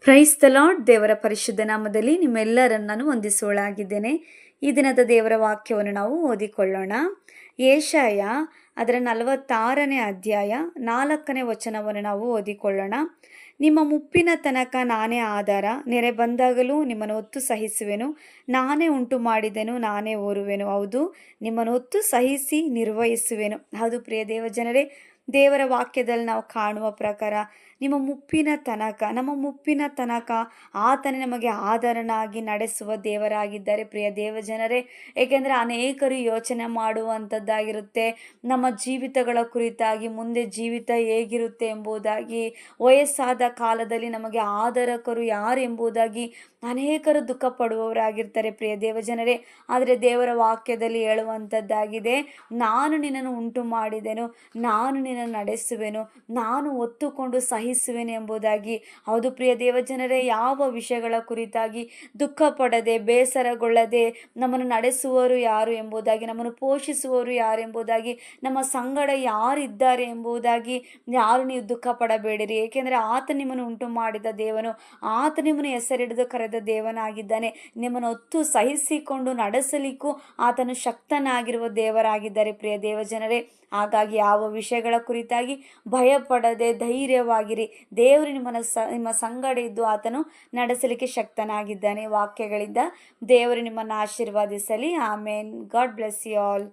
Praise the lord. ದೇವರ ಪರಿಶುದ್ಧ ನಾಮದಲ್ಲಿ ನಿಮ್ಮೆಲ್ಲರನ್ನು ವಂದಿಸುವಳಾಗಿದ್ದೇನೆ. ಈ ದಿನದ ದೇವರ ವಾಕ್ಯವನ್ನು ನಾವು ಓದಿಕೊಳ್ಳೋಣ. ಯೆಶಾಯ ಅದರ 46ನೇ ಅಧ್ಯಾಯ 4ನೇ ವಚನವನ್ನು ನಾವು ಓದಿಕೊಳ್ಳೋಣ. ನಿಮ್ಮ ಮುಪ್ಪಿನ ತನಕ ನಾನೇ ಆಧಾರ, ನೆರೆ ಬಂದಾಗಲೂ ನಿಮ್ಮನ್ನು ಹೊತ್ತು ಸಹಿಸುವೆನು, ನಾನೇ ಉಂಟು ಮಾಡಿದೆನು, ನಾನೇ ಓರುವೆನು, ಹೌದು ನಿಮ್ಮನ್ನು ಹೊತ್ತು ಸಹಿಸಿ ನಿರ್ವಹಿಸುವೆನು. ಹೌದು ಪ್ರಿಯ ದೇವಜನರೇ, ದೇವರ ವಾಕ್ಯದಲ್ಲಿ ನಾವು ಕಾಣುವ ಪ್ರಕಾರ ನಮ್ಮ ಮುಪ್ಪಿನ ತನಕ ಆತನೇ ನಮಗೆ ಆಧಾರನಾಗಿ ನಡೆಸುವ ದೇವರಾಗಿದ್ದಾರೆ ಪ್ರಿಯ ದೇವಜನರೇ. ಏಕೆಂದರೆ ಅನೇಕರು ಯೋಚನೆ ಮಾಡುವಂಥದ್ದಾಗಿರುತ್ತೆ ನಮ್ಮ ಜೀವಿತಗಳ ಕುರಿತಾಗಿ, ಮುಂದೆ ಜೀವಿತ ಹೇಗಿರುತ್ತೆ ಎಂಬುದಾಗಿ, ವಯಸ್ಸಾದ ಕಾಲದಲ್ಲಿ ನಮಗೆ ಆಧಾರಕರು ಯಾರು ಎಂಬುದಾಗಿ ಅನೇಕರು ದುಃಖ ಪಡುವವರಾಗಿರ್ತಾರೆ ಪ್ರಿಯ ದೇವಜನರೇ. ಆದರೆ ದೇವರ ವಾಕ್ಯದಲ್ಲಿ ಹೇಳುವಂಥದ್ದಾಗಿದೆ, ನಾನು ನಿನ್ನನ್ನು ಉಂಟು ಮಾಡಿದೆನು, ನಾನು ನಿನ್ನನ್ನು ನಡೆಸುವೆನು, ನಾನು ಒತ್ತುಕೊಂಡು ಸಹಿಸುವೆನು ಎಂಬುದಾಗಿ. ಹೌದು ಪ್ರಿಯ ದೇವಜನರೇ, ಯಾವ ವಿಷಯಗಳ ಕುರಿತಾಗಿ ದುಃಖ ಪಡದೆ, ಬೇಸರಗೊಳ್ಳದೆ ನಮ್ಮನ್ನು ನಡೆಸುವವರು ಯಾರು ಎಂಬುದಾಗಿ, ನಮ್ಮನ್ನು ಪೋಷಿಸುವವರು ಯಾರು ಎಂಬುದಾಗಿ, ನಮ್ಮ ಸಂಗಡ ಯಾರಿದ್ದಾರೆ ಎಂಬುದಾಗಿ ಯಾರು ನೀವು ದುಃಖ ಪಡಬೇಡಿರಿ. ಏಕೆಂದರೆ ಆತ ನಿಮ್ಮನ್ನು ಉಂಟು ಮಾಡಿದ ದೇವನು, ಆತ ನಿಮ್ಮನ್ನು ಹೆಸರಿಡಿದು ಕರೆದ ದೇವನಾಗಿದ್ದಾನೆ. ನಿಮ್ಮನ್ನು ಹೊತ್ತು ಸಹಿಸಿಕೊಂಡು ನಡೆಸಲಿಕ್ಕೂ ಆತನು ಶಕ್ತನಾಗಿರುವ ದೇವರಾಗಿದ್ದಾರೆ ಪ್ರಿಯ ದೇವಜನರೇ. ಹಾಗಾಗಿ ಯಾವ ವಿಷಯಗಳ ಕುರಿತಾಗಿ ಭಯಪಡದೆ ಧೈರ್ಯವಾಗಿರಿ. ದೇವರು ನಿಮ್ಮ ಸಂಗಡ ಇದ್ದು ಆತನು ನಡೆಸಲಿಕ್ಕೆ ಶಕ್ತನಾಗಿದ್ದಾನೆ. ವಾಕ್ಯಗಳಿಂದ ದೇವರು ನಿಮ್ಮನ್ನು ಆಶೀರ್ವಾದಿಸಲಿ. Amen. God bless you all.